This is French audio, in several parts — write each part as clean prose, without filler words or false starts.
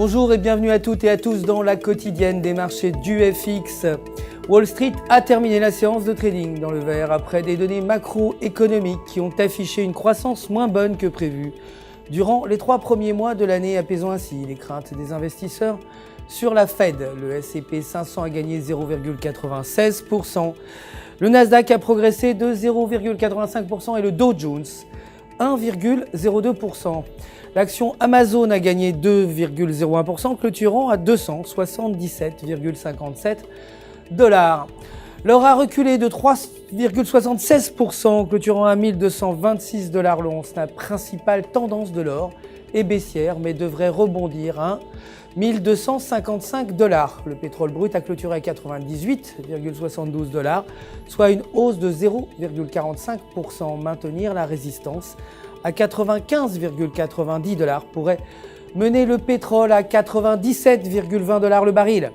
Bonjour et bienvenue à toutes et à tous dans la quotidienne des marchés du FX. Wall Street a terminé la séance de trading dans le vert après des données macroéconomiques qui ont affiché une croissance moins bonne que prévue durant les 3 premiers mois de l'année, apaisant ainsi les craintes des investisseurs sur la Fed. Le S&P 500 a gagné 0,96%, le Nasdaq a progressé de 0,85% et le Dow Jones 1,02%. L'action Amazon a gagné 2,01%, clôturant à 277,57 $. L'or a reculé de 3,76%, clôturant à 1226 $ l'once. La principale tendance de l'or est baissière, mais devrait rebondir à 1255 $. Le pétrole brut a clôturé à 98,72 $, soit une hausse de 0,45%. Maintenir la résistance à 95,90 $ pourrait mener le pétrole à 97,20 $ le baril.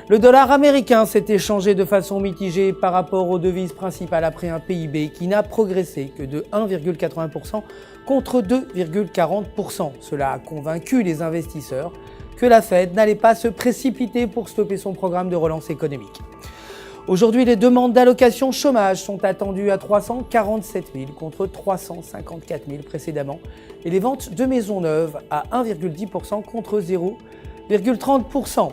Le dollar américain s'est échangé de façon mitigée par rapport aux devises principales après un PIB qui n'a progressé que de 1,80% contre 2,40%. Cela a convaincu les investisseurs que la Fed n'allait pas se précipiter pour stopper son programme de relance économique. Aujourd'hui, les demandes d'allocation chômage sont attendues à 347 000 contre 354 000 précédemment et les ventes de maisons neuves à 1,10% contre 0,30%.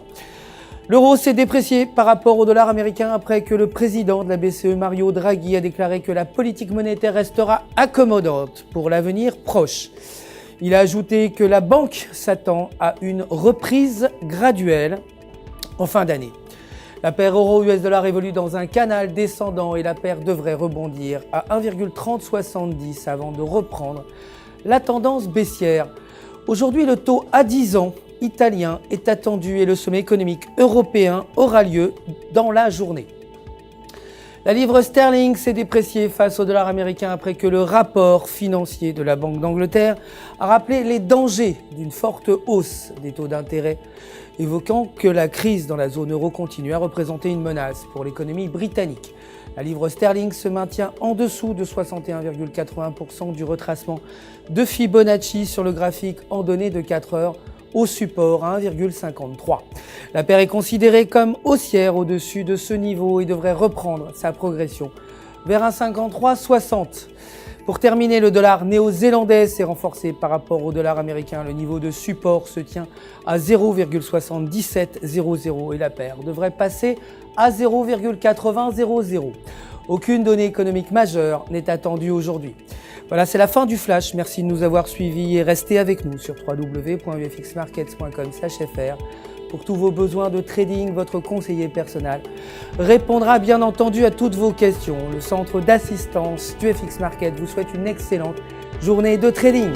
L'euro s'est déprécié par rapport au dollar américain après que le président de la BCE, Mario Draghi, a déclaré que la politique monétaire restera accommodante pour l'avenir proche. Il a ajouté que la banque s'attend à une reprise graduelle en fin d'année. La paire euro-US dollar évolue dans un canal descendant et la paire devrait rebondir à 1,3070 avant de reprendre la tendance baissière. Aujourd'hui, le taux à 10 ans italien est attendu et le sommet économique européen aura lieu dans la journée. La livre sterling s'est dépréciée face au dollar américain après que le rapport financier de la Banque d'Angleterre a rappelé les dangers d'une forte hausse des taux d'intérêt, évoquant que la crise dans la zone euro continue à représenter une menace pour l'économie britannique. La livre sterling se maintient en dessous de 61,80% du retracement de Fibonacci sur le graphique en données de 4 heures au support à 1,53. La paire est considérée comme haussière au-dessus de ce niveau et devrait reprendre sa progression vers 1,5360. Pour terminer, le dollar néo-zélandais s'est renforcé par rapport au dollar américain. Le niveau de support se tient à 0,7700 et la paire devrait passer à 0,8000. Aucune donnée économique majeure n'est attendue aujourd'hui. Voilà, c'est la fin du flash. Merci de nous avoir suivis et restez avec nous sur www.ufxmarkets.com/fr. Pour tous vos besoins de trading, votre conseiller personnel répondra bien entendu à toutes vos questions. Le centre d'assistance du FX Market vous souhaite une excellente journée de trading.